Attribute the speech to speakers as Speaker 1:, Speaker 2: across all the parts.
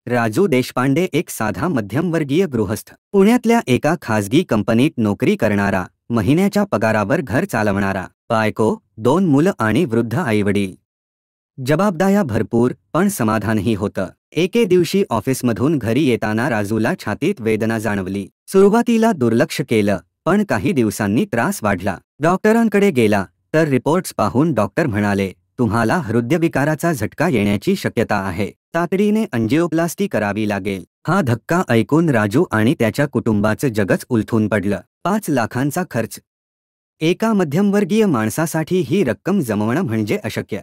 Speaker 1: राजू देशपांडे एक साधा मध्यमवर्गीय गृहस्थ, पुण्यातल्या एका खासगी कंपनीत नोकरी करणारा, महिन्याच्या पगारावर घर चालवणारा, बायको, 2 मुलं आणि वृद्ध आईवडील. जबाबदाऱ्या भरपूर पण समाधानही होतं. एके दिवशी ऑफिसमधून घरी येताना राजूला छातीत वेदना जाणवली. सुरुवातीला दुर्लक्ष केलं, पण काही दिवसांनी त्रास वाढला. डॉक्टरांकडे गेला तर रिपोर्ट्स पाहून डॉक्टर म्हणाले, तुम्हाला हृदयविकाराचा झटका येण्याची शक्यता आहे. तातडीने अंजिओप्लास्टी करावी लागेल. हा धक्का ऐकून राजू आणि त्याच्या कुटुंबाचं जगच उलथून पडलं. 5 लाखांचा खर्च. एका मध्यमवर्गीय माणसासाठी ही रक्कम जमवणं म्हणजे अशक्य.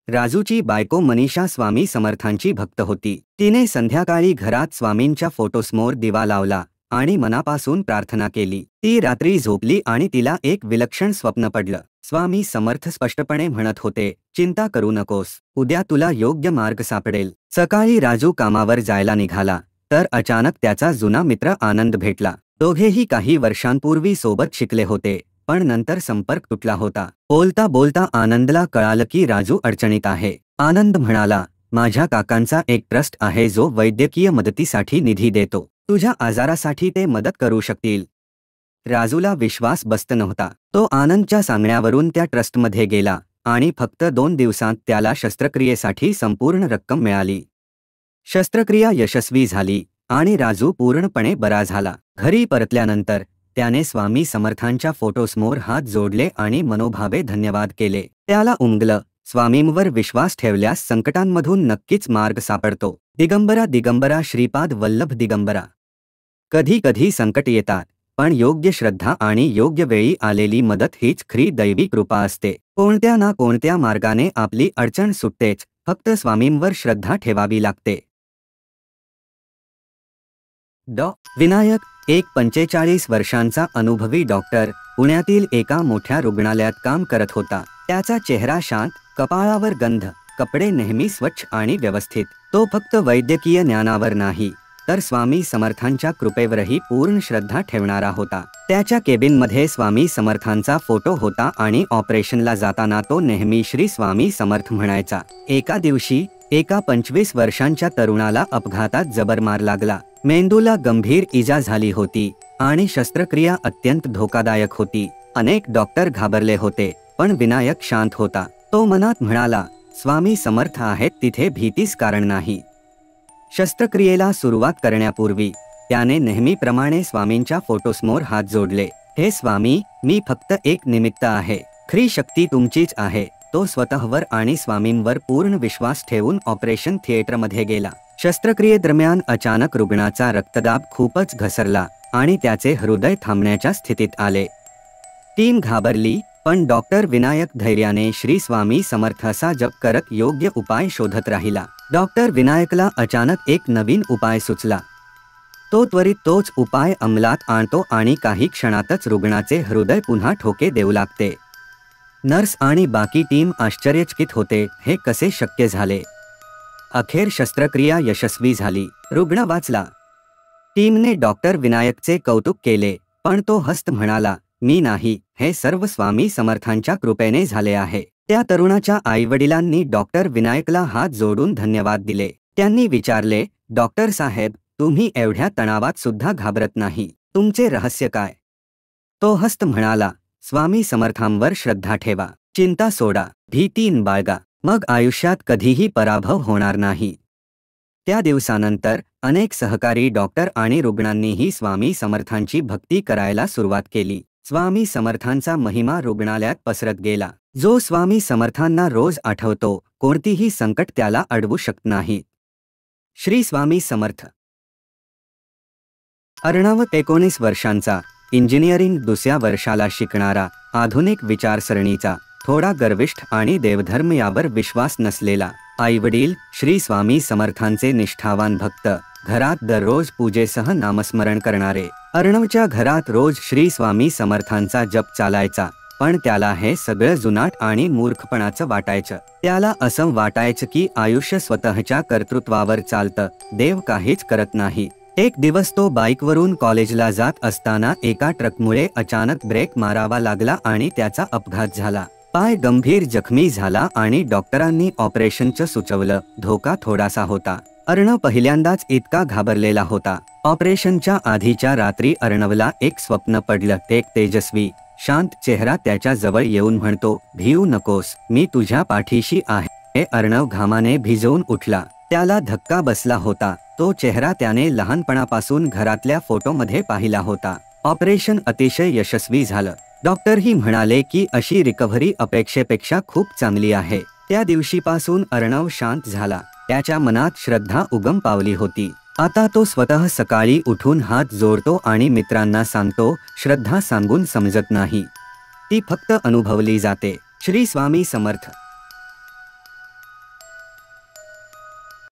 Speaker 1: राजूची बायको मनीषा स्वामी समर्थांची भक्त होती. तिने संध्याकाळी घरात स्वामींच्या फोटोसमोर दिवा लावला आणि मनापासून प्रार्थना केली. ती रात्री झोपली आणि तिला एक विलक्षण स्वप्न पडलं. स्वामी समर्थ स्पष्टपणे म्हणत होते, चिंता करू नकोस, उद्या तुला योग्य मार्ग सापडेल. सकाळी राजू कामावर जायला निघाला तर अचानक त्याचा जुना मित्र आनंद भेटला. दोघेही काही वर्षांपूर्वी सोबत शिकले होते, पण नंतर संपर्क तुटला होता. बोलता बोलता आनंदला कळालं की राजू अडचणीत आहे. आनंद म्हणाला, माझ्या काकांचा एक ट्रस्ट आहे जो वैद्यकीय मदतीसाठी निधी देतो. तुझ्या आजारासाठी ते मदत करू शकतील. राजूला विश्वास बसत नव्हता. तो आनंदच्या सांगण्यावरून त्या ट्रस्टमध्ये गेला आणि फक्त 2 दिवसांत त्याला शस्त्रक्रियेसाठी संपूर्ण रक्कम मिळाली. शस्त्रक्रिया यशस्वी झाली आणि राजू पूर्णपणे बरा झाला. घरी परतल्यानंतर त्याने स्वामी समर्थांच्या फोटोसमोर हात जोडले आणि मनोभावे धन्यवाद केले. त्याला उमगलं, स्वामींवर विश्वास ठेवल्यास संकटांमधून नक्कीच मार्ग सापडतो. दिगंबरा दिगंबरा श्रीपाद वल्लभ दिगंबरा. कधी कधी संकट येतात, पण योग्य श्रद्धा आणि योग्य वेळी आलेली मदत हीच खरी दैवी कृपा असते. कोणत्या ना कोणत्या मार्गाने आपली अडचण सुटतेच, फक्त स्वामींवर श्रद्धा ठेवावी लागते. विनायक एक 45 वर्षांचा अनुभवी डॉक्टर पुण्यातील एका मोठ्या रुग्णालयात काम करत होता. त्याचा चेहरा शांत, कपाळावर गंध, कपडे नेहमी स्वच्छ आणि व्यवस्थित. तो फक्त वैद्यकीय ज्ञानावर नाही तर स्वामी समर्थांच्या कृपेवरही पूर्ण श्रद्धा ठेवणारा होता. त्याच्या केबिनमध्ये स्वामी समर्थांचा फोटो होता आणि ऑपरेशनला जाताना तो नेहमी श्री स्वामी समर्थ म्हणायचा. एका दिवशी एका 25 वर्षांच्या तरुणाला अपघातात जबर मार लागला. मेंदूला गंभीर इजा झाली होती आणि शस्त्रक्रिया अत्यंत धोकादायक होती. अनेक डॉक्टर घाबरले होते, पण विनायक शांत होता. तो मनात म्हणाला, स्वामी समर्थ आहेत तिथे भीतीस कारण नाही. शस्त्रक्रियेला सुरुवात करण्यापूर्वी त्याने नेहमीप्रमाणे स्वामींच्या फोटोसमोर हात जोडले. हे स्वामी, मी फक्त एक निमित्त आहे. खरी शक्ती तुमचीच आहे. तो स्वतःवर आणि स्वामींवर पूर्ण विश्वास ठेवून ऑपरेशन थिएटरमध्ये गेला. शस्त्रक्रियेदरम्यान अचानक रुग्णाचा रक्तदाब खूपच घसरला आणि त्याचे हृदय थांबण्याच्या स्थितीत आले. टीम घाबरली, पण डॉक्टर विनायक धैर्याने श्री स्वामी समर्थाचा जप करत योग्य उपाय शोधत राहिला. डॉक्टर विनायकला अचानक एक नवीन उपाय सुचला. तो त्वरित तोच उपाय अंमलात आणतो आणि काही क्षणातच रुग्णाचे हृदय पुन्हा ठोके देऊ लागते. नर्स आणि बाकी टीम आश्चर्यचकित होते, हे कसे शक्य झाले. अखेर शस्त्रक्रिया यशस्वी झाली. रुग्ण वाचला. टीमने डॉक्टर विनायकचे कौतुक केले, पण तो हसत म्हणाला, मी नाही, हे सर्व स्वामी समर्थांच्या कृपेने झाले आहे. त्या तरुणाच्या आईवडिलांनी डॉक्टर विनायकला हात जोडून धन्यवाद दिले. त्यांनी विचारले, डॉक्टर साहेब, तुम्ही एवढ्या तणावात सुद्धा घाबरत नाही. तुमचे रहस्य काय. तो हसत म्हणाला, स्वामी समर्थांवर श्रद्धा ठेवा, चिंता सोडा, भीती बाळगा, मग आयुष्यात कधीही पराभव होणार नाही. त्या दिवसानंतर अनेक सहकारी डॉक्टर आणि रुग्णांनीही स्वामी समर्थांची भक्ती करायला सुरुवात केली. स्वामी समर्थांचा महिमा रुग्णालयात पसरत गेला. जो स्वामी समर्थांना रोज आठवतो, कोणतीही संकट त्याला अडवू शकत नाही. श्री स्वामी समर्थ. अर्णव 19 वर्षांचा, इंजिनिअरिंग 2ऱ्या वर्षाला शिकणारा, आधुनिक विचारसरणीचा, थोडा गर्विष्ठ आणि देवधर्म यावर विश्वास नसलेला. आईवडील श्री स्वामी समर्थांचे निष्ठावान भक्त, घरात दररोज पूजेसह नामस्मरण करणारे. अर्णवच्या घरात रोज श्री स्वामी समर्थांचा जप चालायचा, पण त्याला हे सगळं जुनाट आणि मूर्खपणाचं वाटायचं. त्याला असं वाटायचं की आयुष्य स्वतःच्या कर्तृत्वावर चालतं, देव काहीच करत नाही. एक दिवस तो बाईकवरून कॉलेजला जात असताना एका ट्रकमुळे अचानक ब्रेक मारावा लागला आणि त्याचा अपघात झाला. पाय गंभीर जखमी झाला आणि डॉक्टरांनी ऑपरेशनचं सुचवलं. धोका थोडासा होता, अर्णव पहिल्यांदाच इतका घाबरलेला होता. ऑपरेशनच्या आधीच्या रात्री अर्णवला एक स्वप्न पडलं. एक तेजस्वी शांत चेहरा त्याच्या जवळ येऊन म्हणतो, भिऊ नकोस, मी तुझ्या पाठीशी आहे. अर्णव घामाने भिजवून उठला. त्याला धक्का बसला होता. तो चेहरा त्याने लहानपणापासून घरातल्या फोटोमध्ये पाहिला होता. ऑपरेशन अतिशय यशस्वी झालं. डॉक्टरही म्हणाले की अशी रिकव्हरी अपेक्षेपेक्षा खूप चांगली आहे. त्या दिवशीपासून अर्णव शांत झाला. त्याच्या मनात श्रद्धा उगम पावली होती. आता तो स्वतः सकाळी उठून हात जोडतो आणि मित्रांना सांगतो, श्रद्धा सांगून समजत नाही, ती फक्त अनुभवली जाते. श्री स्वामी समर्थ.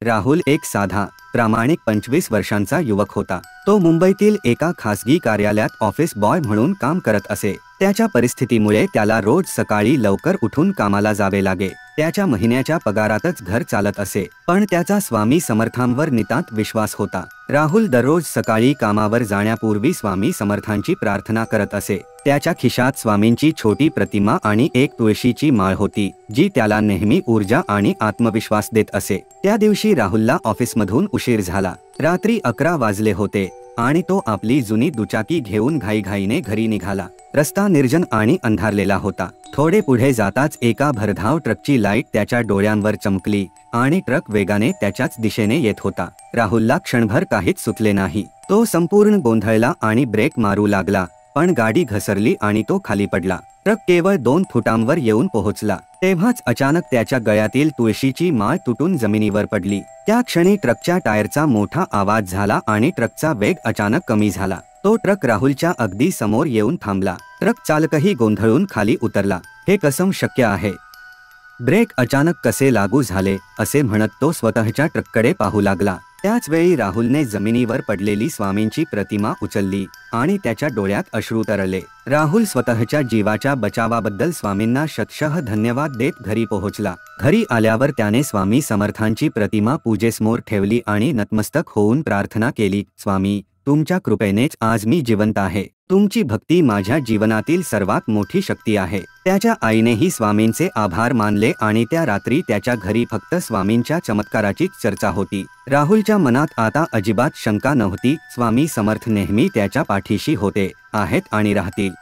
Speaker 1: राहुल एक साधा, प्रामाणिक 25 वर्षांचा युवक होता. तो मुंबईतील एका खासगी कार्यालयात ऑफिस बॉय म्हणून काम करत असे. त्याच्या परिस्थितीमुळे त्याला रोज सकाळी लवकर उठून कामाला जावे लागे. त्याच्या महिन्याच्या पगारातच घर चालत असे. पण त्याचा स्वामी समर्थांवर नितांत विश्वास होता. राहुल दररोज सकाळी कामावर जाण्यापूर्वी स्वामी समर्थांची प्रार्थना करत असे. त्याच्या खिशात स्वामींची छोटी प्रतिमा आणि एक तुळशीची माळ होती, जी त्याला नेहमी ऊर्जा आणि आत्मविश्वास देत असे. त्या दिवशी राहुलला ऑफिसमधून उशीर झाला. रात्री 11 वाजले होते आणि तो आपली जुनी दुचाकी घेऊन घाईघाईने घरी निघाला. रस्ता निर्जन आणि अंधारलेला होता. थोडे पुढे जाताच एका भरधाव ट्रकची लाईट त्याच्या डोळ्यांवर चमकली आणि ट्रक वेगाने त्याच्याच दिशेने येत होता. राहुलला क्षणभर काहीच सुचले नाही. तो संपूर्ण गोंधळला आणि ब्रेक मारू लागला, पण गाडी घसरली आणि तो खाली पडला. ट्रक केवळ 2 फुटांवर येऊन पोहोचला. तेव्हाच अचानक त्याच्या गळ्यातील तुळशीची माळ तुटून जमिनीवर पडली. त्या क्षणी ट्रकच्या टायरचा मोठा आवाज झाला आणि ट्रकचा वेग अचानक कमी झाला. तो ट्रक राहुलच्या अगदी समोर येऊन थांबला. ट्रक चालकही गोंधळून खाली उतरला. हे कसं शक्य आहे? ब्रेक अचानक कसे लागू झाले, असे म्हणत तो स्वतःच्या ट्रककडे पाहू लागला. त्याच वेळी राहुलने जमिनीवर पडलेली स्वामींची प्रतिमा उचलली आणि त्याच्या डोळ्यात अश्रू तरळले. राहुल स्वतःच्या जीवाच्या बचावाबद्दल स्वामींना शतशः धन्यवाद देत घरी पोहोचला. घरी आल्यावर त्याने स्वामी समर्थांची प्रतिमा पूजेसमोर ठेवली आणि नतमस्तक होऊन प्रार्थना केली, स्वामी, तुमच्या कृपेनेच आज मी जिवंत आहे. तुमची भक्ती माझ्या जीवनातील सर्वात मोठी शक्ती आहे. त्याच्या आईनेही स्वामींचे आभार मानले आणि त्या रात्री त्याच्या घरी फक्त स्वामींच्या चमत्काराचीच चर्चा होती. राहुलच्या मनात आता अजिबात शंका नव्हती. स्वामी समर्थ नेहमी त्याच्या पाठीशी होते, आहेत आणि राहतील.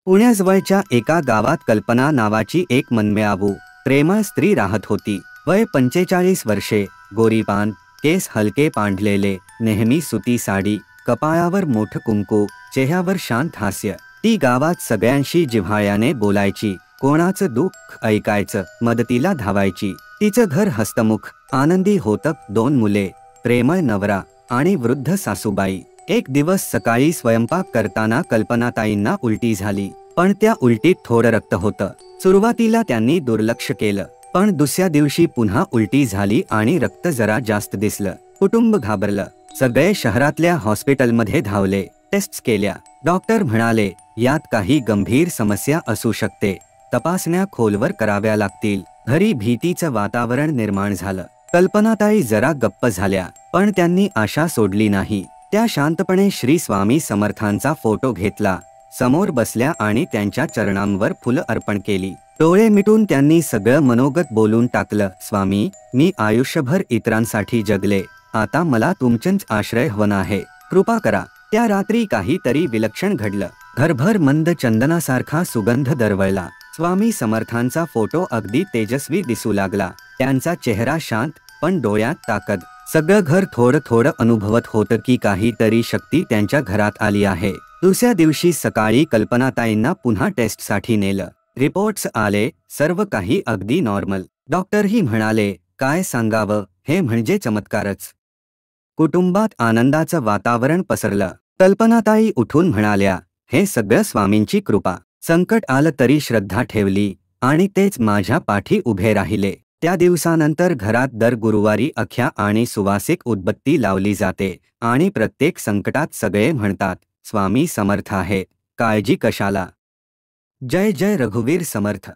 Speaker 1: पुण्याजवळच्या एका गावात कल्पना नावाची एक मनमिळावू, प्रेमळ स्त्री राहत होती. वय 45 वर्षे, गोरीपान, केस हलके पांढलेले, नेहमी सुती साडी, कपाळावर मोठं कुंकू, चेहऱ्यावर शांत हास्य. ती गावात सगळ्यांशी जिव्हाळ्याने बोलायची, कोणाचं दुःख ऐकायचं, मदतीला धावायची. तिचं घर हसतमुख, आनंदी होतं. 2 मुले, प्रेमळ नवरा आणि वृद्ध सासूबाई. एक दिवस सकाळी स्वयंपाक करताना कल्पनाताईंना उलटी झाली, पण त्या उलटीत थोडं रक्त होतं. सुरुवातीला त्यांनी दुर्लक्ष केलं, पण दुसऱ्या दिवशी पुन्हा उलटी झाली आणि रक्त जरा जास्त दिसलं. कुटुंब घाबरलं. सगळे शहरातल्या हॉस्पिटलमध्ये धावले. टेस्ट्स केल्या. डॉक्टर म्हणाले, यात काही गंभीर समस्या असू शकते. तपासण्या खोलवर कराव्या लागतील. घरी भीतीचं वातावरण निर्माण झालं. कल्पनाताई जरा गप्प झाल्या, पण त्यांनी आशा सोडली नाही. त्या शांतपणे श्री स्वामी समर्थांचा फोटो घेतला, समोर बसल्या आणि त्यांच्या चरणांवर फुलं अर्पण केली. डोळे मिटून त्यांनी सगळं मनोगत बोलून टाकलं, स्वामी, मी आयुष्यभर इतरांसाठी जगले, आता मला तुमचंच आश्रय हवं आहे, कृपा करा. त्या रात्री काहीतरी विलक्षण घडलं. घरभर मंद चंदनासारखा सुगंध दरवळला. स्वामी समर्थांचा फोटो अगदी तेजस्वी दिसू लागला. त्यांचा चेहरा शांत, पण डोळ्यात ताकद. सगळं घर थोडं थोडं अनुभवत होतं की काहीतरी शक्ती त्यांच्या घरात आली आहे. दुसऱ्या दिवशी सकाळी कल्पनाताईंना पुन्हा टेस्टसाठी नेलं. रिपोर्ट्स आले, सर्व काही अगदी नॉर्मल. डॉक्टरही म्हणाले, काय सांगावं, हे म्हणजे चमत्कारच. कुटुंबात आनंदाचं वातावरण पसरलं. कल्पनाताई उठून म्हणाल्या, हे सगळं स्वामींची कृपा. संकट आलं तरी श्रद्धा ठेवली आणि तेच माझ्या पाठी उभे राहिले. त्या दिवसानंतर घरात दर गुरुवारी अख्या आणि सुवासिक उदबत्ती लावली जाते आणि प्रत्येक संकटात सगळे म्हणतात, स्वामी समर्थ आहेत, काळजी कशाला. जय जय रघुवीर समर्थ.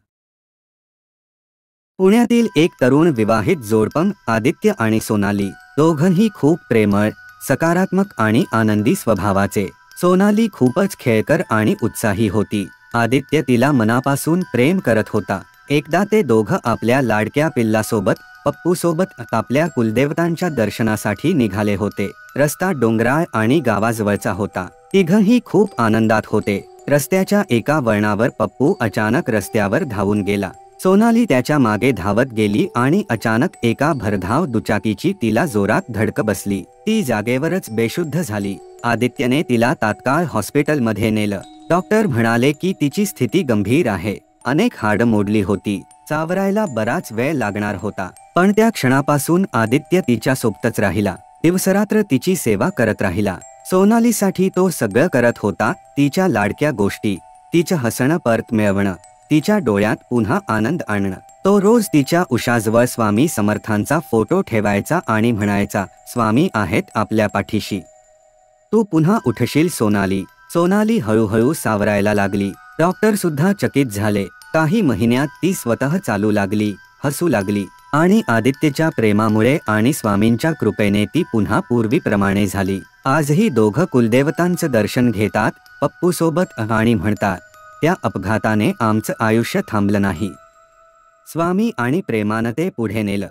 Speaker 1: पुण्यातील एक तरुण विवाहित जोडपं, आदित्य आणि सोनाली, दोघंही खूप प्रेमळ, सकारात्मक आणि आनंदी स्वभावाचे. सोनाली खूपच खेळकर आणि उत्साही होती. आदित्य तिला मनापासून प्रेम करत होता. एकदा ते दोघं आपल्या लाडक्या पिल्लासोबत पप्पू सोबत आपल्या कुलदेवतांच्या दर्शनासाठी निघाले होते। रस्ता डोंगराळ आणि गावाजवळचा होता। तिघही खूप आनंदात होते। रस्त्याच्या एका वळणावर पप्पू अचानक रस्त्यावर धावून गेला। सोनाली त्याच्या मागे धावत गेली आणि अचानक एका भरधाव दुचाकीची तिला जोरात धडक बसली। ती जागेवरच बेशुद्ध झाली। आदित्यने तिला तात्काळ हॉस्पिटलमध्ये नेलं। डॉक्टर म्हणाले की तिची स्थिती गंभीर आहे। अनेक हाडं मोडली होती। चावरायला बराच वेळ लागणार होता। पण त्या क्षणापासून आदित्य तिच्या सोबतच राहिला। दिवसरात्र तिची सेवा करत राहिला। सोनालीसाठी तो सगळं करत होता। तिच्या लाडक्या गोष्टी, तिचं हसणं परत मिळवणं, तिच्या डोळ्यात पुन्हा आनंद आणणं। तो रोज तिच्या उशाजवळ स्वामी समर्थांचा फोटो ठेवायचा आणि म्हणायचा, स्वामी आहेत आपल्या पाठीशी, तू पुन्हा उठशील सोनाली। सोनाली हळूहळू सावरायला लागली। डॉक्टर सुद्धा चकित झाले। काही महिन्यात ती स्वतः चालू लागली, हसू लागली आणि आदित्यच्या प्रेमामुळे आणि स्वामींच्या कृपेने ती पुन्हा पूर्वीप्रमाणे झाली। आजही दोघं कुलदेवतांचं दर्शन घेतात पप्पू सोबत आणि म्हणतात, त्या अपघाताने आमचं आयुष्य थांबलं नाही, स्वामी आणि प्रेमानं ते पुढे नेलं।